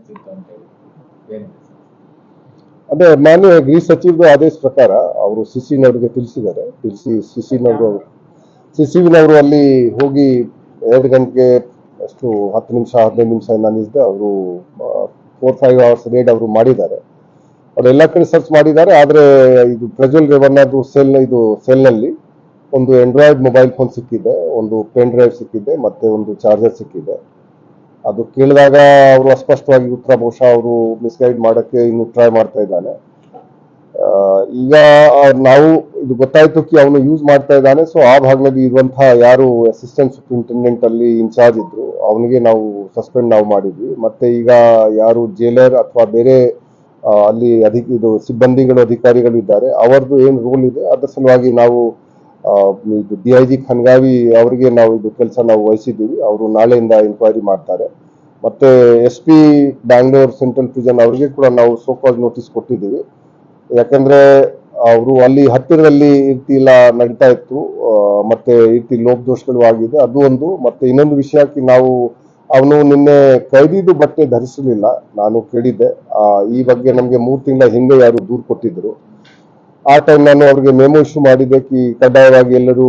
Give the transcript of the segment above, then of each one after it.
ಸಿಕ್ತು ಅಂತ ಹೇಳಿ ಏನಿದೆ? ಅದೇ ಮಾನ್ಯ ಗೃಹ ಸಚಿವರ ಆದೇಶ ಪ್ರಕಾರ ಅವರು ಸಿಸಿನವರಿಗೆ ಸಿಸಿವಿನವರು ಅಲ್ಲಿ ಹೋಗಿ 2 ಗಂಟೆಗೆ ಅಷ್ಟು 10 ನಿಮಿಷ 15 ನಿಮಿಷ ನಿಲ್ಲಿಸಿದೆ. ಅವರು 4-5 ಅವರ್ಸ್ ರೇಡ್ ಅವರು ಮಾಡಿದ್ದಾರೆ. ಅವರೆಲ್ಲ ಕಡೆ ಸರ್ಚ್ ಮಾಡಿದ್ದಾರೆ. ಆದ್ರೆ ಇದು ಪ್ರಜ್ವಲ್ ರೇವಣ್ಣದು ಸೆಲ್ನಲ್ಲಿ ಒಂದು ಆಂಡ್ರಾಯ್ಡ್ ಮೊಬೈಲ್ ಫೋನ್ ಸಿಕ್ಕಿದೆ, ಒಂದು ಪೆನ್ ಡ್ರೈವ್ ಸಿಕ್ಕಿದೆ, ಮತ್ತೆ ಒಂದು ಚಾರ್ಜರ್ ಸಿಕ್ಕಿದೆ. ಅದು ಕೇಳಿದಾಗ ಅವರು ಅಸ್ಪಷ್ಟವಾಗಿ ಉತ್ತರ ಬಹುಶಃ ಅವರು ಮಿಸ್ಗೈಡ್ ಮಾಡಕ್ಕೆ ಇನ್ನು ಟ್ರೈ ಮಾಡ್ತಾ ಇದ್ದಾನೆ. ಈಗ ನಾವು ಇದು ಗೊತ್ತಾಯ್ತು ಕಿ ಅವನು ಯೂಸ್ ಮಾಡ್ತಾ ಇದ್ದಾನೆ. ಸೊ ಆ ಭಾಗದಲ್ಲಿ ಇರುವಂತಹ ಯಾರು ಅಸಿಸ್ಟೆಂಟ್ ಸೂಪರಿಂಟೆಂಡೆಂಟ್ ಅಲ್ಲಿ ಇನ್ಚಾರ್ಜ್ ಇದ್ರು ಅವನಿಗೆ ನಾವು ಸಸ್ಪೆಂಡ್ ಮಾಡಿದ್ವಿ. ಮತ್ತೆ ಈಗ ಯಾರು ಜೈಲರ್ ಅಥವಾ ಬೇರೆ ಅಲ್ಲಿ ಇದು ಸಿಬ್ಬಂದಿಗಳು ಅಧಿಕಾರಿಗಳು ಇದ್ದಾರೆ ಅವರದ್ದು ಏನು ರೂಲ್ ಇದೆ ಅದರ ಸಲುವಾಗಿ ನಾವು ಇದು DIG ಖನ್ಗಾವಿ ಅವರಿಗೆ ನಾವು ಇದು ಕೆಲಸ ನಾವು ವಹಿಸಿದ್ದೀವಿ. ಅವರು ನಾಳೆಯಿಂದ ಇನ್ಕ್ವೈರಿ ಮಾಡ್ತಾರೆ. ಮತ್ತೆ SP ಬ್ಯಾಂಗ್ಳೂರ್ ಸೆಂಟ್ರಲ್ ಪ್ರಿಸನ್ ಅವರಿಗೆ ಕೂಡ ನಾವು ಸೋಕಾಸ್ ನೋಟಿಸ್ ಕೊಟ್ಟಿದ್ದೀವಿ. ಯಾಕಂದ್ರೆ ಅವರು ಅಲ್ಲಿ ಹತ್ತಿರದಲ್ಲಿ ಈ ರೀತಿ ಎಲ್ಲ ನಡೀತಾ ಇತ್ತು, ಮತ್ತೆ ಈ ರೀತಿ ಲೋಪದೋಷಗಳು ಆಗಿದೆ, ಅದು ಒಂದು. ಮತ್ತೆ ಇನ್ನೊಂದು ವಿಷಯಕ್ಕೆ ನಾವು ಅವನು ನಿನ್ನೆ ಕೈದಿದ್ದು ಬಟ್ಟೆ ಧರಿಸಲಿಲ್ಲ, ನಾನು ಕೇಳಿದ್ದೆ. ಈ ಬಗ್ಗೆ ನಮಗೆ 3 ತಿಂಗಳ ಹಿಂದೆ ಯಾರು ದೂರು ಕೊಟ್ಟಿದ್ರು. ಆ ಟೈಮ್ ನಾನು ಅವ್ರಿಗೆ ಮೆಮೊ ಇಶ್ಯೂ ಮಾಡಿದ್ದೆ ಕಿ ಕಡ್ಡಾಯವಾಗಿ ಎಲ್ಲರೂ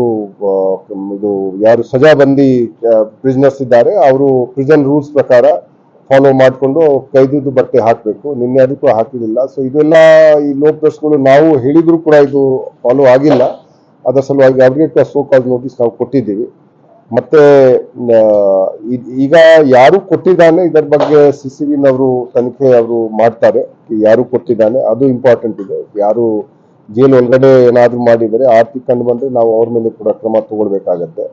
ಇದು ಯಾರು ಸಜಾಬಂದಿ ಪ್ರಿಸನರ್ಸ್ ಇದ್ದಾರೆ ಅವರು ಪ್ರಿಸನ್ ರೂಲ್ಸ್ ಪ್ರಕಾರ ಫಾಲೋ ಮಾಡಿಕೊಂಡು ಕೈದಿದ್ದು ಬಟ್ಟೆ ಹಾಕಬೇಕು. ನಿನ್ನೆ ಅದಕ್ಕೂ ಹಾಕಿರಲಿಲ್ಲ. ಸೊ ಇದೆಲ್ಲ ಈ ಲೋಪದೋಷಗಳು ನಾವು ಹೇಳಿದ್ರು ಕೂಡ ಇದು ಫಾಲೋ ಆಗಿಲ್ಲ. ಅದರ ಸಲುವಾಗಿ ಅವ್ರಿಗೆ ಸೋಕಾಸ್ ನೋಟಿಸ್ ನಾವು ಕೊಟ್ಟಿದ್ದೀವಿ. ಮತ್ತೆ ಈಗ ಯಾರು ಕೊಟ್ಟಿದ್ದಾನೆ ಇದರ ಬಗ್ಗೆ ಸಿಸಿವಿನವರು ತನಿಖೆ ಅವರು ಮಾಡ್ತಾರೆ. ಯಾರು ಕೊಟ್ಟಿದ್ದಾನೆ ಅದು ಇಂಪಾರ್ಟೆಂಟ್ ಇದೆ. ಯಾರು ಜೈಲು ಒಳಗಡೆ ಏನಾದ್ರೂ ಮಾಡಿದರೆ ಆರ್ತಿ ಕಂಡು ಬಂದ್ರೆ ನಾವು ಅವ್ರ ಮೇಲೆ ಕೂಡ ಕ್ರಮ ತಗೊಳ್ಬೇಕಾಗತ್ತೆ.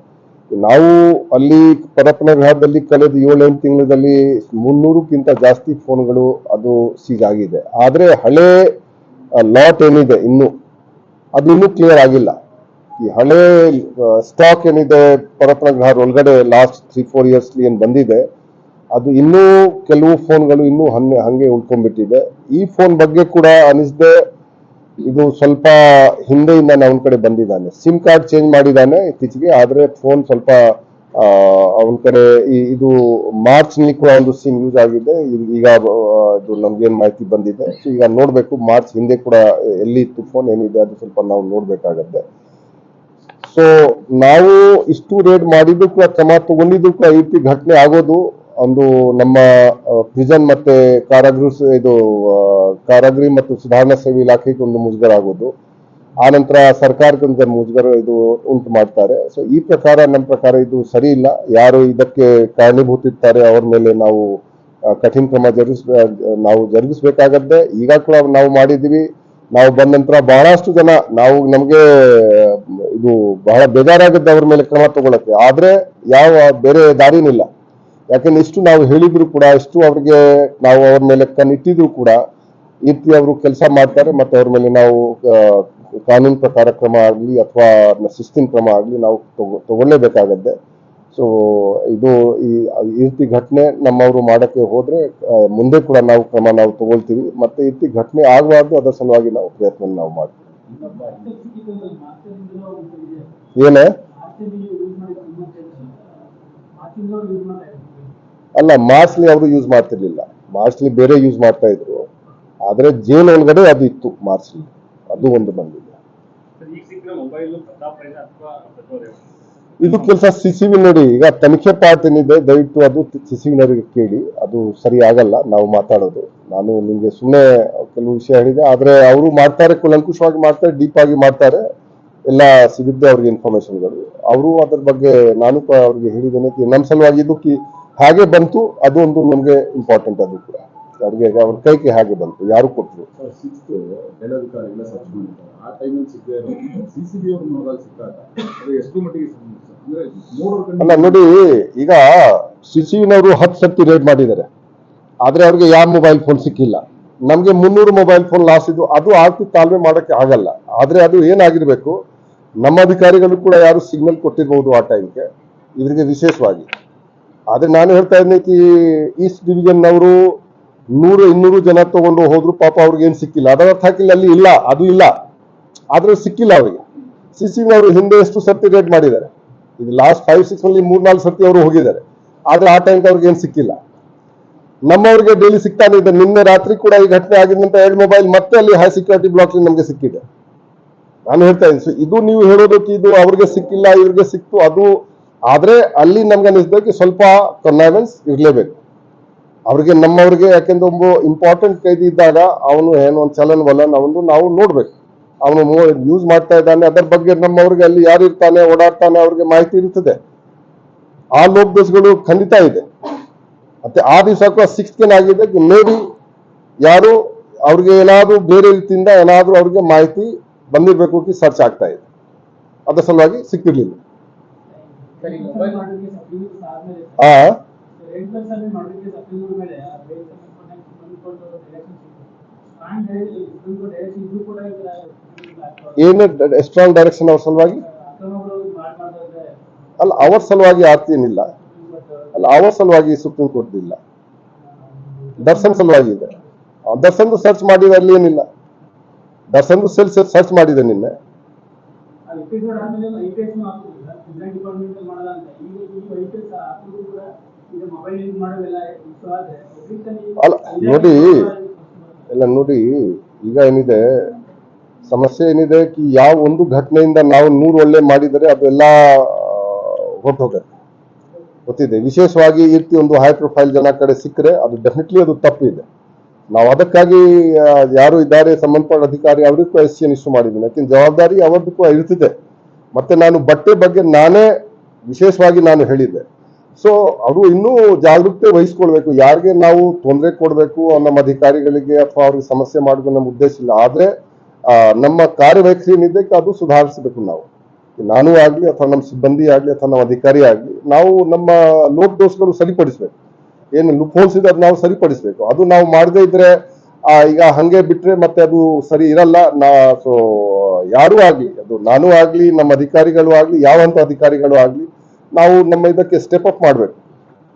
ನಾವು ಅಲ್ಲಿ ಪರಪ್ಪನಗರದಲ್ಲಿ ಕಳೆದ 7-8 ತಿಂಗಳಲ್ಲಿ 300ಕ್ಕಿಂತ ಜಾಸ್ತಿ ಫೋನ್ಗಳು ಅದು ಸೀಜ್ ಆಗಿದೆ. ಆದ್ರೆ ಹಳೆ ಲಾಟ್ ಏನಿದೆ ಅದು ಇನ್ನೂ ಕ್ಲಿಯರ್ ಆಗಿಲ್ಲ. ಈ ಹಳೆ ಸ್ಟಾಕ್ ಏನಿದೆ ಪರಪ್ಪನಗರ ಒಳಗಡೆ ಲಾಸ್ಟ್ 3-4 ಇಯರ್ಸ್ ಏನ್ ಬಂದಿದೆ ಅದು ಇನ್ನೂ ಕೆಲವು ಫೋನ್ಗಳು ಇನ್ನೂ ಹಂಗೆ ಉಳ್ಕೊಂಡ್ಬಿಟ್ಟಿದೆ. ಈ ಫೋನ್ ಬಗ್ಗೆ ಕೂಡ ಅನಿಸ್ದೆ ಇದು ಸ್ವಲ್ಪ ಹಿಂದೆಯಿಂದ ಅವನ ಕಡೆ ಬಂದಿದ್ದಾನೆ. ಸಿಮ್ ಕಾರ್ಡ್ ಚೇಂಜ್ ಮಾಡಿದ್ದಾನೆ ಇತ್ತೀಚೆಗೆ. ಆದ್ರೆ ಫೋನ್ ಸ್ವಲ್ಪ ಅವನ ಕಡೆ ಇದು ಮಾರ್ಚ್ ನಲ್ಲಿ ಕೂಡ ಒಂದು ಸಿಮ್ ಯೂಸ್ ಆಗಿದೆ. ಈಗ ಇದು ನಮ್ಗೇನ್ ಮಾಹಿತಿ ಬಂದಿದೆ. ಈಗ ನೋಡ್ಬೇಕು ಮಾರ್ಚ್ ಹಿಂದೆ ಕೂಡ ಎಲ್ಲಿ ಇತ್ತು ಫೋನ್ ಏನಿದೆ ಅದು ಸ್ವಲ್ಪ ನಾವು ನೋಡ್ಬೇಕಾಗತ್ತೆ. ಸೊ ನಾವು ಇಷ್ಟು ರೇಡ್ ಮಾಡಿದ್ದು ಕೂಡ ಕ್ರಮ ತಗೊಂಡಿದ್ದು ಕೂಡ ಈ ರೀತಿ ಘಟನೆ ಆಗೋದು ಒಂದು ನಮ್ಮ ಪ್ರಿಸನ್ ಮತ್ತೆ ಕಾರಾಗೃಹ ಮತ್ತು ಸುಧಾರಣಾ ಸೇವೆ ಇಲಾಖೆಗೆ ಒಂದು ಮುಜುಗರ ಆಗೋದು, ಆ ನಂತರ ಸರ್ಕಾರಕ್ಕೆ ಒಂದು ಮುಜುಗರ ಇದು ಉಂಟು ಮಾಡ್ತಾರೆ. ಸೊ ಈ ಪ್ರಕಾರ ನಮ್ಮ ಪ್ರಕಾರ ಇದು ಸರಿ ಇಲ್ಲ. ಯಾರು ಇದಕ್ಕೆ ಕಾರಣೀಭೂತಿರ್ತಾರೆ ಅವ್ರ ಮೇಲೆ ನಾವು ಕಠಿಣ ಕ್ರಮ ಜರುಗಿಸ್ಬೇಕಾಗತ್ತೆ. ಈಗ ಕೂಡ ನಾವು ಮಾಡಿದೀವಿ. ನಾವು ಬಂದ ನಂತರ ಬಹಳಷ್ಟು ಜನ ನಮ್ಗೆ ಇದು ಬಹಳ ಬೇಜಾರಾಗತ್ತೆ ಅವ್ರ ಮೇಲೆ ಕ್ರಮ ತಗೊಳಕ್ಕೆ. ಆದ್ರೆ ಯಾವ ಬೇರೆ ದಾರಿನಿಲ್ಲ. ಯಾಕಂದ್ರೆ ಇಷ್ಟು ನಾವು ಹೇಳಿದ್ರು ಕೂಡ, ಇಷ್ಟು ಅವ್ರಿಗೆ ನಾವು ಅವ್ರ ಮೇಲೆ ಕಣ್ಣಿಟ್ಟಿದ್ರು ಕೂಡ ಈ ರೀತಿ ಅವರು ಕೆಲಸ ಮಾಡ್ತಾರೆ. ಮತ್ತೆ ಅವ್ರ ಮೇಲೆ ನಾವು ಕಾನೂನು ಪ್ರಕಾರ ಕ್ರಮ ಆಗ್ಲಿ ಅಥವಾ ಶಿಸ್ತಿನ ಕ್ರಮ ಆಗ್ಲಿ ನಾವು ತಗೊಳ್ಳೇಬೇಕಾಗತ್ತೆ. ಸೊ ಇದು ಈ ರೀತಿ ಘಟನೆ ನಮ್ಮವರು ಮಾಡಕ್ಕೆ ಹೋದ್ರೆ ಮುಂದೆ ಕೂಡ ನಾವು ಕ್ರಮ ತಗೊಳ್ತೀವಿ. ಮತ್ತೆ ಈ ರೀತಿ ಘಟನೆ ಆಗಬಾರ್ದು, ಅದರ ಸಲುವಾಗಿ ನಾವು ಪ್ರಯತ್ನ ಮಾಡ್ತೀವಿ. ಏನೇ ಅಲ್ಲ, ಮಾರ್ಚ್ಲಿ ಅವರು ಯೂಸ್ ಮಾಡ್ತಿರ್ಲಿಲ್ಲ. ಮಾರ್ಚ್ಲಿ ಬೇರೆ ಯೂಸ್ ಮಾಡ್ತಾ ಇದ್ರು. ಆದ್ರೆ ಜೈಲ್ ಒಳಗಡೆ ಅದು ಇತ್ತು ಮಾರ್ಚ್ಲಿ, ಅದು ಒಂದು ಬಂದಿದೆ. ಇದು ಕೆಲಸ ಸಿಸಿವಿ ನೋಡಿ. ಈಗ ತನಿಖೆ ಪಾರ್ಟ್ ಏನಿದೆ ದಯವಿಟ್ಟು ಅದು ಸಿಸಿವಿನವರಿಗೆ ಕೇಳಿ. ಅದು ಸರಿ ಆಗಲ್ಲ ನಾವು ಮಾತಾಡೋದು. ನಾನು ನಿಮ್ಗೆ ಸುಮ್ಮನೆ ಕೆಲವು ವಿಷಯ ಹೇಳಿದೆ. ಆದ್ರೆ ಅವರು ಮಾಡ್ತಾರೆ, ಕುಲಂಕುಷವಾಗಿ ಮಾಡ್ತಾರೆ, ಡೀಪ್ ಆಗಿ ಮಾಡ್ತಾರೆ. ಎಲ್ಲ ಸಿಗುತ್ತೆ ಅವ್ರಿಗೆ ಇನ್ಫಾರ್ಮೇಶನ್ಗಳು. ಅವರು ಅದ್ರ ಬಗ್ಗೆ ನಾನು ಅವ್ರಿಗೆ ಹೇಳಿದ್ದೇನೆ ನಮ್ಮ ಸಲುವಾಗಿ ಇದು ಹಾಗೆ ಬಂತು, ಅದು ಒಂದು ನಮ್ಗೆ ಇಂಪಾರ್ಟೆಂಟ್. ಅದು ಕೂಡ ಅವ್ರಿಗೆ ಅವ್ರ ಕೈಗೆ ಹಾಗೆ ಬಂತು, ಯಾರು ಕೊಟ್ಟರು. ಅಲ್ಲ ನೋಡಿ, ಈಗ ಸಿಸಿವಿನವರು 10 ಸರ್ತಿ ರೇಡ್ ಮಾಡಿದ್ದಾರೆ. ಆದ್ರೆ ಅವ್ರಿಗೆ ಯಾವ ಮೊಬೈಲ್ ಫೋನ್ ಸಿಕ್ಕಿಲ್ಲ. ನಮ್ಗೆ 300 ಮೊಬೈಲ್ ಫೋನ್ ಲಾಸ್ ಇದ್ದು ಅದು ಆರ್ತಿ ತಾಳ್ಮೆ ಮಾಡಕ್ಕೆ ಆಗಲ್ಲ. ಆದ್ರೆ ಅದು ಏನಾಗಿರ್ಬೇಕು, ನಮ್ಮ ಅಧಿಕಾರಿಗಳು ಕೂಡ ಯಾರು ಸಿಗ್ನಲ್ ಕೊಟ್ಟಿರ್ಬಹುದು ಆ ಟೈಮ್ಗೆ ಇವರಿಗೆ ವಿಶೇಷವಾಗಿ. ಆದ್ರೆ ನಾನು ಹೇಳ್ತಾ ಇದ್ದೀನಿ ಈಸ್ಟ್ ಡಿವಿಷನ್ ನವರು 100-200 ಜನ ತಗೊಂಡು ಹೋದ್ರು, ಪಾಪ ಅವ್ರಿಗೆ ಏನ್ ಸಿಕ್ಕಿಲ್ಲ. ಅದರ ಅರ್ಥ ಹಾಕಿಲ್ಲ ಅಲ್ಲಿ ಇಲ್ಲ, ಅದು ಇಲ್ಲ, ಆದ್ರೆ ಸಿಕ್ಕಿಲ್ಲ ಅವರಿಗೆ. ಸಿಸಿವಿನವರು ಹಿಂದೆ ಎಷ್ಟು ಸರ್ತಿ ರೇಡ್ ಮಾಡಿದ್ದಾರೆ. ಇದು ಲಾಸ್ಟ್ 5-6 ನಲ್ಲಿ 3-4 ಸರ್ತಿ ಅವರು ಹೋಗಿದ್ದಾರೆ. ಆದ್ರೆ ಆ ಟೈಮ್ಗೆ ಅವ್ರಿಗೆ ಏನ್ ಸಿಕ್ಕಿಲ್ಲ. ನಮ್ಮವ್ರಿಗೆ ಡೈಲಿ ಸಿಗ್ತಾನೆ ಇದೆ. ನಿನ್ನೆ ರಾತ್ರಿ ಕೂಡ ಈ ಘಟನೆ ಆಗಿದ್ದಂತ 2 ಮೊಬೈಲ್ ಮತ್ತೆ ಅಲ್ಲಿ ಹೈ ಸೆಕ್ಯೂರಿಟಿ ಬ್ಲಾಕ್ ನಮಗೆ ಸಿಕ್ಕಿದೆ. ನಾನು ಹೇಳ್ತಾ ಇದ್ದೀನಿ, ಇದು ನೀವು ಹೇಳೋದಕ್ಕೆ ಇದು ಅವ್ರಿಗೆ ಸಿಕ್ಕಿಲ್ಲ ಇವ್ರಿಗೆ ಸಿಕ್ತು ಅದು, ಆದ್ರೆ ಅಲ್ಲಿ ನಮ್ಗೆ ಅನಿಸ್ಬೇಕು ಸ್ವಲ್ಪ ಕನ್ವೈನೆನ್ಸ್ ಇರ್ಲೇಬೇಕು ಅವ್ರಿಗೆ ನಮ್ಮವ್ರಿಗೆ. ಯಾಕೆಂದ್ರೆ ಒಬ್ಬ ಇಂಪಾರ್ಟೆಂಟ್ ಕೈದಿ ಇದ್ದಾಗ ಅವನು ಏನೋ ಒಂದು ಚಲನ್ ವಲನ್ ಅವನು ನಾವು ನೋಡ್ಬೇಕು. ಅವನು ಯೂಸ್ ಮಾಡ್ತಾ ಇದ್ದಾನೆ, ಅದರ ಬಗ್ಗೆ ನಮ್ಮವ್ರಿಗೆ ಅಲ್ಲಿ ಯಾರು ಇರ್ತಾನೆ ಓಡಾಡ್ತಾನೆ ಅವ್ರಿಗೆ ಮಾಹಿತಿ ಇರ್ತದೆ. ಆ ಲೋಕದೋಷಗಳು ಖಂಡಿತ ಇದೆ. ಮತ್ತೆ ಆ ದಿವಸ ಕೂಡ 6th ಆಗಿದೆ, ಮೇ ಬಿ ಯಾರು ಅವ್ರಿಗೆ ಏನಾದ್ರು ಬೇರೆ ರೀತಿಯಿಂದ ಏನಾದ್ರು ಅವ್ರಿಗೆ ಮಾಹಿತಿ ಬಂದಿರ್ಬೇಕು, ಸರ್ಚ್ ಆಗ್ತಾ ಇದೆ, ಅದರ ಸಲುವಾಗಿ ಸಿಕ್ಕಿರ್ಲಿಲ್ಲ. ಏನು ಸ್ಟ್ರಾಂಗ್ ಡೈರೆಕ್ಷನ್ ಅವ್ರ ಸಲುವಾಗಿ ಅಲ್ಲ, ಅವ್ರ ಸಲುವಾಗಿ ಆರ್ತಿಯೇನಿಲ್ಲ ಅಲ್ಲ, ಅವ್ರ ಸಲುವಾಗಿ ಸುಪ್ರೀಂ ಕೋರ್ಟ್ ಇಲ್ಲ, ದರ್ಶನ್ ಸಲುವಾಗಿ ಇದೆ. ದರ್ಶನ್ ಸರ್ಚ್ ಮಾಡಿದ ಅಲ್ಲಿ ಏನಿಲ್ಲ, ದರ್ಶನ್ ಸೆಲ್ ಸರ್ಚ್ ಮಾಡಿದೆ ನಿನ್ನೆ. ಅಲ್ಲ ನೋಡಿ, ಎಲ್ಲ ನೋಡಿ, ಈಗ ಏನಿದೆ ಸಮಸ್ಯೆ ಏನಿದೆ ಕಿ ಯಾವ ಒಂದು ಘಟನೆಯಿಂದ ನಾವು 100 ಒಳ್ಳೆ ಮಾಡಿದರೆ ಅದೆಲ್ಲ ಹೊರಟೋಗುತ್ತೆ, ಗೊತ್ತಿದೆ. ವಿಶೇಷವಾಗಿ ಈ ರೀತಿ ಒಂದು ಹೈ ಪ್ರೊಫೈಲ್ ಜನ ಕಡೆ ಸಿಕ್ಕರೆ ಅದು ಡೆಫಿನೆಟ್ಲಿ ಅದು ತಪ್ಪಿದೆ. ನಾವು ಅದಕ್ಕಾಗಿ ಯಾರು ಇದ್ದಾರೆ ಸಂಬಂಧಪಟ್ಟ ಅಧಿಕಾರಿ ಅವ್ರಿಗೂ SCN ಇಶ್ಯೂ ಮಾಡಿದ್ದೀನಿ. ಯಾಕೆಂದ್ರೆ ಜವಾಬ್ದಾರಿ ಅವರದ್ದು ಇರ್ತದೆ. ಮತ್ತೆ ನಾನು ಬಟ್ಟೆ ಬಗ್ಗೆ ನಾನೇ ವಿಶೇಷವಾಗಿ ನಾನು ಹೇಳಿದ್ದೆ. ಸೊ ಅವರು ಇನ್ನೂ ಜಾಗರೂಕತೆ ವಹಿಸ್ಕೊಳ್ಬೇಕು. ಯಾರಿಗೆ ನಾವು ತೊಂದರೆ ಕೊಡಬೇಕು ನಮ್ಮ ಅಧಿಕಾರಿಗಳಿಗೆ ಅಥವಾ ಅವ್ರಿಗೆ ಸಮಸ್ಯೆ ಮಾಡಬೇಕು ನಮ್ಮ ಉದ್ದೇಶ ಇಲ್ಲ. ಆದ್ರೆ ನಮ್ಮ ಕಾರ್ಯವೈಖರಿ ಏನಿದೆ ಅದು ಸುಧಾರಿಸಬೇಕು. ನಾನು ಆಗ್ಲಿ ಅಥವಾ ನಮ್ಮ ಸಿಬ್ಬಂದಿ ಆಗ್ಲಿ ಅಥವಾ ನಮ್ಮ ಅಧಿಕಾರಿ ಆಗ್ಲಿ, ನಾವು ನಮ್ಮ ಲೋಪದೋಷಗಳು ಸರಿಪಡಿಸ್ಬೇಕು. ಏನು ಲೂಪ್ಹೋಲ್ಸ್ ಇದೆ ಅದು ನಾವು ಸರಿಪಡಿಸ್ಬೇಕು. ಅದು ನಾವು ಮಾಡದೇ ಇದ್ರೆ ಈಗ ಹಂಗೆ ಬಿಟ್ರೆ ಮತ್ತೆ ಅದು ಸರಿ ಇರಲ್ಲ. ಸೊ ಯಾರು ಆಗ್ಲಿ, ಅದು ನಾನು ಆಗ್ಲಿ ನಮ್ಮ ಅಧಿಕಾರಿಗಳು ಆಗ್ಲಿ ಯಾವಂತ ಅಧಿಕಾರಿಗಳು ಆಗ್ಲಿ, ನಾವು ನಮ್ಮ ಇದಕ್ಕೆ ಸ್ಟೆಪ್ ಅಪ್ ಮಾಡಬೇಕು.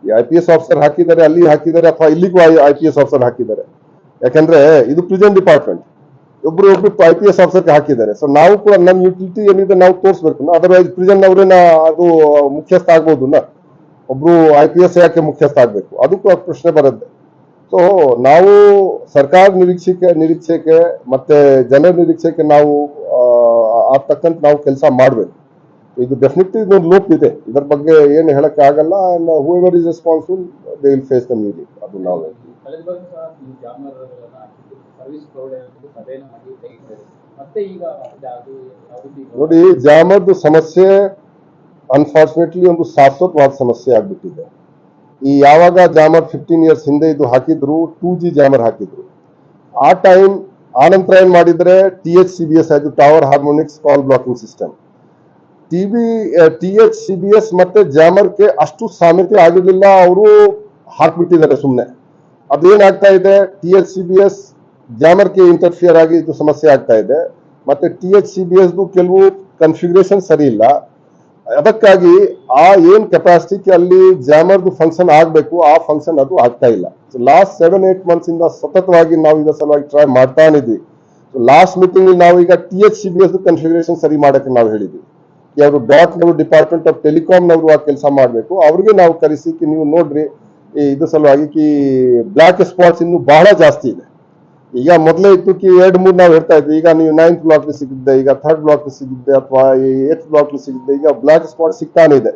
IPS ಆಫೀಸರ್ ಹಾಕಿದ್ದಾರೆ, ಅಲ್ಲಿ ಹಾಕಿದ್ದಾರೆ, ಅಥವಾ ಇಲ್ಲಿಗೂ IPS ಆಫೀಸರ್ ಹಾಕಿದ್ದಾರೆ. ಯಾಕಂದ್ರೆ ಇದು ಪ್ರಿಸನ್ ಡಿಪಾರ್ಟ್ಮೆಂಟ್, ಒಬ್ರು IPS ಆಫೀಸರ್ಗೆ ಹಾಕಿದ್ದಾರೆ. ಸೊ ನಾವು ಕೂಡ ನಮ್ಮ ಯುಟಿಲಿಟಿ ಏನಿದೆ ನಾವು ತೋರಿಸ್ಬೇಕು. ಅದರ್ವೈಸ್ ಪ್ರಿಸನ್ ಅವರೇನ ಅದು ಮುಖ್ಯಸ್ಥ ಆಗ್ಬೋದು, ಒಬ್ರು IPS ಯಾಕೆ ಮುಖ್ಯಸ್ಥ ಆಗ್ಬೇಕು, ಅದಕ್ಕೂ ಪ್ರಶ್ನೆ ಬರುತ್ತೆ. ಸೊ ನಾವು ಸರ್ಕಾರ ನಿರೀಕ್ಷೆಗೆ ಮತ್ತೆ ಜನರ ನಿರೀಕ್ಷೆಗೆ ನಾವು ತಕ್ಕಂತ ನಾವು ಕೆಲಸ ಮಾಡ್ಬೇಕು. ಇದು ಡೆಫಿನೆಟ್ಲಿ ಇದೊಂದು ಲೋಪ್ ಇದೆ, ಇದರ ಬಗ್ಗೆ ಏನು ಹೇಳಕ್ಕೆ ಆಗಲ್ಲ. Whoever is responsible they will face the music. ಅದು ನಾವು ನೋಡಿ, ಜಾಮರ್ದು ಸಮಸ್ಯೆ ಅನ್ಫಾರ್ಚುನೇಟ್ಲಿ ಒಂದು ಶಾಶ್ವತವಾದ ಸಮಸ್ಯೆ ಆಗ್ಬಿಟ್ಟಿದೆ. ಈ ಯಾವಾಗ ಜಾಮರ್ 15 years ಹಿಂದೆ ಇದು ಹಾಕಿದ್ರು, 2G ಜಾಮರ್ ಹಾಕಿದ್ರು. ಆ ಟೈಮ್ ಆನಂತರ ಏನ್ ಮಾಡಿದ್ರೆ THCBS ಆಯ್ತು, ಟವರ್ ಹಾರ್ಮೋನಿಕ್ಸ್ ಕಾಲ್ ಬ್ಲಾಕಿಂಗ್ ಸಿಸ್ಟಮ್. THCBS ಮತ್ತೆ ಜಾಮರ್ಗೆ ಅಷ್ಟು ಸಾಮ್ಯತೆ ಆಗಿರ್ಲಿಲ್ಲ, ಅವರು ಹಾಕ್ಬಿಟ್ಟಿದ್ದಾರೆ ಸುಮ್ಮನೆ. ಅದೇನಾಗ್ತಾ ಇದೆ, THCBS ಜಾಮರ್ಗೆ ಇಂಟರ್ಫಿಯರ್ ಆಗಿ ಇದು ಸಮಸ್ಯೆ ಆಗ್ತಾ ಇದೆ. ಮತ್ತೆ THCBS ಕೆಲವು ಕನ್ಫಿಗರೇಷನ್ ಸರಿ ಇಲ್ಲ. ಅದಕ್ಕಾಗಿ ಆ ಏನ್ ಕೆಪಾಸಿಟಿ ಅಲ್ಲಿ ಜಾಮರ್ದು ಫಂಕ್ಷನ್ ಆಗ್ಬೇಕು ಆ ಫಂಕ್ಷನ್ ಅದು ಆಗ್ತಾ ಇಲ್ಲ. ಲಾಸ್ಟ್ 7-8 months ಇಂದ ಸತತವಾಗಿ ನಾವು ಇದರ ಸಲುವಾಗಿ ಟ್ರೈ ಮಾಡ್ತಾ ಇದ್ವಿ. ಲಾಸ್ಟ್ ಮೀಟಿಂಗ್ ನಾವು ಈಗ THCBS ಕನ್ಫಿಗರೇಷನ್ ಸರಿ ಮಾಡಕ್ಕೆ ನಾವು ಹೇಳಿದ್ವಿ. ಅವರು ನವರು ಡಿಪಾರ್ಟ್ಮೆಂಟ್ ಆಫ್ ಟೆಲಿಕಾಂ ನವರು ಆ ಕೆಲಸ ಮಾಡಬೇಕು. ಅವ್ರಿಗೆ ನಾವು ಕರೆಸಿ ನೀವು ನೋಡ್ರಿ ಇದು ಸಲುವಾಗಿ ಬ್ಲಾಕ್ ಸ್ಪಾಟ್ಸ್ ಇನ್ನು ಬಹಳ ಜಾಸ್ತಿ ಇದೆ. ಈಗ ಮೊದಲೇ ಇತ್ತು 2-3 ನಾವು ಹೇಳ್ತಾ ಇದ್ವಿ. ಈಗ ನೀವು 9th ಬ್ಲಾಕ್ ಸಿಗುತ್ತೆ, ಈಗ 3rd ಬ್ಲಾಕ್ ಸಿಗುತ್ತೆ, ಅಥವಾ 8th ಬ್ಲಾಕ್ ಸಿಗುತ್ತೆ. ಈಗ ಬ್ಲಾಕ್ ಸ್ಪಾಟ್ ಸಿಗ್ತಾನೆ ಇದೆ.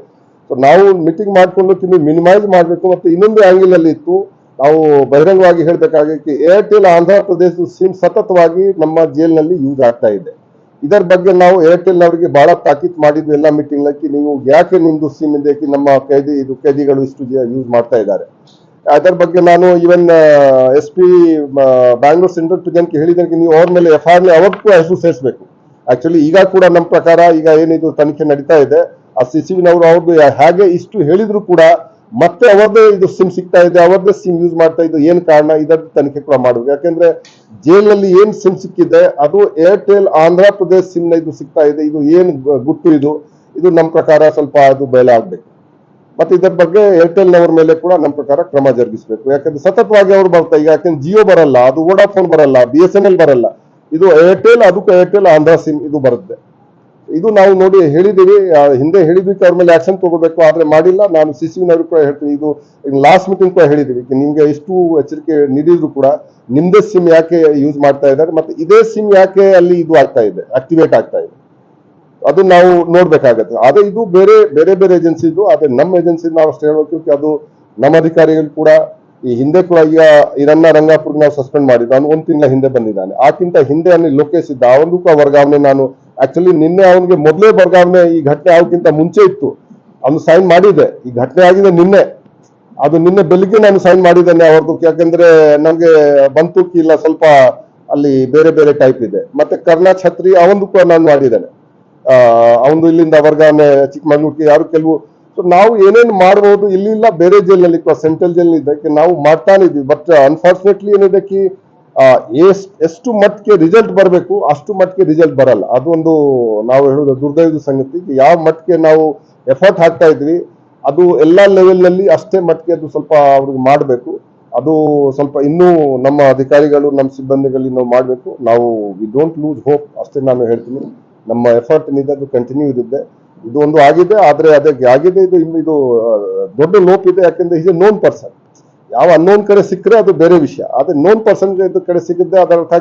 ಸೊ ನಾವು ಮೀಟಿಂಗ್ ಮಾಡ್ಕೊಂಡು ಮಿನಿಮೈಸ್ ಮಾಡಬೇಕು. ಮತ್ತೆ ಇನ್ನೊಂದು ಆಂಗಲ್ ಅಲ್ಲಿ ಇತ್ತು, ನಾವು ಬಹಿರಂಗವಾಗಿ ಹೇಳ್ಬೇಕಾಗಿ ಏರ್ಟೆಲ್ ಆಂಧ್ರ ಪ್ರದೇಶದ ಸಿಮ್ ಸತತವಾಗಿ ನಮ್ಮ ಜೈಲಿನಲ್ಲಿ ಯೂಸ್ ಆಗ್ತಾ ಇದೆ. ಇದರ ಬಗ್ಗೆ ನಾವು ಏರ್ಟೆಲ್ ಅವರಿಗೆ ಬಹಳ ತಾಕೀತ್ ಮಾಡಿದ್ವಿ ಎಲ್ಲ ಮೀಟಿಂಗ್ ಲಕ್ಕೆ, ನೀವು ಯಾಕೆ ನಿಮ್ದು ಸಿಮ್ ಇದೆ ನಮ್ಮ ಕೈದಿಗಳು ಇಷ್ಟು ಯೂಸ್ ಮಾಡ್ತಾ ಇದ್ದಾರೆ. ಅದರ ಬಗ್ಗೆ ನಾನು ಈವನ್ SP ಬ್ಯಾಂಗ್ಳೂರ್ ಸೆಂಟ್ರಲ್ ಪ್ರಿಸನ್ಗೆ ಹೇಳಿದ್ದಕ್ಕೆ ನೀವು ಅವ್ರ ಮೇಲೆ FIR ಅವತ್ತು ಹೆಸರು ಸೇರಿಸಬೇಕು. ಆಕ್ಚುಲಿ ಈಗ ಕೂಡ ನಮ್ಮ ಪ್ರಕಾರ ಈಗ ಏನಿದು ತನಿಖೆ ನಡೀತಾ ಇದೆ, ಆ CCVನವರು ಅವ್ರದ್ದು ಹಾಗೆ ಇಷ್ಟು ಹೇಳಿದ್ರು ಕೂಡ ಮತ್ತೆ ಅವರದೇ ಇದು ಸಿಮ್ ಸಿಗ್ತಾ ಇದೆ, ಅವರದೇ ಸಿಮ್ ಯೂಸ್ ಮಾಡ್ತಾ ಇದ್ದು ಏನ್ ಕಾರಣ, ಇದರ ತನಿಖೆ ಕೂಡ ಮಾಡಬೇಕು. ಯಾಕೆಂದ್ರೆ ಜೈಲಿನಲ್ಲಿ ಏನ್ ಸಿಮ್ ಸಿಕ್ಕಿದೆ ಅದು ಏರ್ಟೆಲ್ ಆಂಧ್ರ ಪ್ರದೇಶ್ ಸಿಮ್ ನ ಇದು ಸಿಗ್ತಾ ಇದೆ. ಇದು ಏನ್ ಗುಟ್ಟು ಇದು ನಮ್ಮ ಪ್ರಕಾರ ಸ್ವಲ್ಪ ಅದು ಬಯಲಾಗಬೇಕು. ಮತ್ತೆ ಇದರ ಬಗ್ಗೆ ಏರ್ಟೆಲ್ ನವರ ಮೇಲೆ ಕೂಡ ನಮ್ಮ ಪ್ರಕಾರ ಕ್ರಮ ಜರುಗಿಸಬೇಕು. ಯಾಕಂದ್ರೆ ಸತತವಾಗಿ ಅವರು ಬರ್ತಾ ಈಗ, ಯಾಕಂದ್ರೆ ಜಿಯೋ ಬರಲ್ಲ, ಅದು ವೋಡಾಫೋನ್ ಬರಲ್ಲ, BSNL ಬರಲ್ಲ, ಇದು ಏರ್ಟೆಲ್, ಅದಕ್ಕೂ ಏರ್ಟೆಲ್ ಆಂಧ್ರ ಸಿಮ್ ಇದು ಬರುತ್ತೆ. ಇದು ನಾವು ನೋಡಿ ಹೇಳಿದೀವಿ, ಹಿಂದೆ ಹೇಳಿದ್ವಿ ಅವ್ರ ಮೇಲೆ ಆಕ್ಷನ್ ತಗೋಬೇಕು, ಆದ್ರೆ ಮಾಡಿಲ್ಲ. ನಾನು ಸಿಸಿವಿನವರು ಕೂಡ ಹೇಳ್ತೀನಿ, ಇದು ಲಾಸ್ಟ್ ಮೀಟಿಂಗ್ ಕೂಡ ಹೇಳಿದೀವಿ, ನಿಮ್ಗೆ ಎಷ್ಟು ಎಚ್ಚರಿಕೆ ನೀಡಿದ್ರು ಕೂಡ ನಿಮ್ದೇ ಸಿಮ್ ಯಾಕೆ ಯೂಸ್ ಮಾಡ್ತಾ ಇದ್ದಾರೆ, ಮತ್ತೆ ಇದೇ ಸಿಮ್ ಯಾಕೆ ಅಲ್ಲಿ ಇದು ಆಗ್ತಾ ಇದೆ, ಆಕ್ಟಿವೇಟ್ ಆಗ್ತಾ ಇದೆ, ಅದು ನಾವು ನೋಡ್ಬೇಕಾಗತ್ತೆ. ಆದ್ರೆ ಇದು ಬೇರೆ ಬೇರೆ ಬೇರೆ ಏಜೆನ್ಸಿ ಇದು, ಆದ್ರೆ ನಮ್ಮ ಏಜೆನ್ಸಿ ನಾವು ಅಷ್ಟೇ ಹೇಳ್ಬೇಕು, ಅದು ನಮ್ಮ ಅಧಿಕಾರಿಗಳು ಕೂಡ ಈ ಹಿಂದೆ ಕೂಡ ಈಗ ಇದನ್ನ ರಂಗಾಪುರ್ ನಾವು ಸಸ್ಪೆಂಡ್ ಮಾಡಿದ್ದು, ಅವನು 1 ತಿಂಗಳ ಹಿಂದೆ ಬಂದಿದ್ದಾನೆ. ಆಕ್ಕಿಂತ ಹಿಂದೆ ಅಲ್ಲಿ ಲೋಕೇಶ್ ಇದ್ದ, ಅವನು ಕೂಡ ವರ್ಗಾವಣೆ ನಾನು ಆಕ್ಚುಲಿ ನಿನ್ನೆ ಅವನಿಗೆ ಮೊದಲೇ ವರ್ಗಾವಣೆ, ಈ ಘಟನೆ ಆಗೋಕ್ಕಿಂತ ಮುಂಚೆ ಇತ್ತು, ಅವನು ಸೈನ್ ಮಾಡಿದೆ. ಈ ಘಟನೆ ಆಗಿದೆ ನಿನ್ನೆ, ಅದು ನಿನ್ನೆ ಬೆಳಿಗ್ಗೆ ನಾನು ಸೈನ್ ಮಾಡಿದ್ದೇನೆ ಅವ್ರದ್ದು, ಯಾಕಂದ್ರೆ ನಮ್ಗೆ ಬಂತೂಕಿ ಇಲ್ಲ, ಸ್ವಲ್ಪ ಅಲ್ಲಿ ಬೇರೆ ಬೇರೆ ಟೈಪ್ ಇದೆ. ಮತ್ತೆ ಕರ್ನಾ ಛತ್ರಿ ಅವನು ಕೂಡ ನಾನು ಮಾಡಿದ್ದೇನೆ, ಅವನು ಇಲ್ಲಿಂದ ವರ್ಗಾವಣೆ ಚಿಕ್ಕಮಗಳೂರಿಗೆ ಯಾರು ಕೆಲವು. ಸೊ ನಾವು ಏನೇನು ಮಾಡಬಹುದು, ಇಲ್ಲಿಲ್ಲ ಬೇರೆ ಜೈಲಿನಲ್ಲಿ ಸೆಂಟ್ರಲ್ ಜೈಲ್ ಇದಕ್ಕೆ ನಾವು ಮಾಡ್ತಾನೆ ಇದ್ವಿ. ಬಟ್ ಅನ್ಫಾರ್ಚುನೇಟ್ಲಿ ಏನಿದೆ ಕಿ ಎಷ್ಟು ಮಟ್ಟಿಗೆ ರಿಸಲ್ಟ್ ಬರಬೇಕು ಅಷ್ಟು ಮಟ್ಟಿಗೆ ರಿಸಲ್ಟ್ ಬರಲ್ಲ. ಅದೊಂದು ನಾವು ಹೇಳುದು ದುರ್ದೈವದ ಸಂಗತಿ. ಯಾವ ಮಟ್ಟಿಗೆ ನಾವು ಎಫರ್ಟ್ ಹಾಕ್ತಾ ಇದ್ವಿ ಅದು ಎಲ್ಲಾ ಲೆವೆಲ್ ನಲ್ಲಿ ಅಷ್ಟೇ ಮಟ್ಟಿಗೆ ಅದು ಸ್ವಲ್ಪ ಅವ್ರಿಗೆ ಮಾಡಬೇಕು. ಅದು ಸ್ವಲ್ಪ ಇನ್ನೂ ನಮ್ಮ ಅಧಿಕಾರಿಗಳು ನಮ್ಮ ಸಿಬ್ಬಂದಿಗಳು ನಾವು ಮಾಡಬೇಕು. ನಾವು ವಿ ಡೋಂಟ್ ಲೂಸ್ ಹೋಪ್ ಅಷ್ಟೇ ನಾನು ಹೇಳ್ತೀನಿ. ನಮ್ಮ ಎಫರ್ಟ್ ಏನಿದೆ ಅದು ಕಂಟಿನ್ಯೂ ಇರುತ್ತೆ. ಇದು ಒಂದು ಆಗಿದೆ, ಆದ್ರೆ ಅದಕ್ಕೆ ಆಗಿದೆ ಇದು ದೊಡ್ಡ ಲೋಪ್ ಇದೆ. ಯಾಕಂದ್ರೆ ಈಸ್ ಎ ನೋನ್ ಪರ್ಸನ್. ಯಾವ ಅನ್ನೋನ್ ಕಡೆ ಸಿಕ್ಕರೆ ಅದು ಬೇರೆ ವಿಷಯ, ಆದ್ರೆ ನೋನ್ ಪರ್ಸನ್ ಕಡೆ ಸಿಕ್ಕಿದ್ರೆ ಅದರ ಅರ್ಥ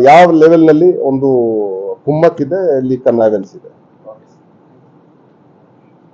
ಯಾವ ಲೆವೆಲ್ ನಲ್ಲಿ ಒಂದು ಕುಮ್ಮಕ್ಕಿದೆ, ಇಲ್ಲಿ ಕನ್ನವೆನ್ಸ್ ಇದೆ.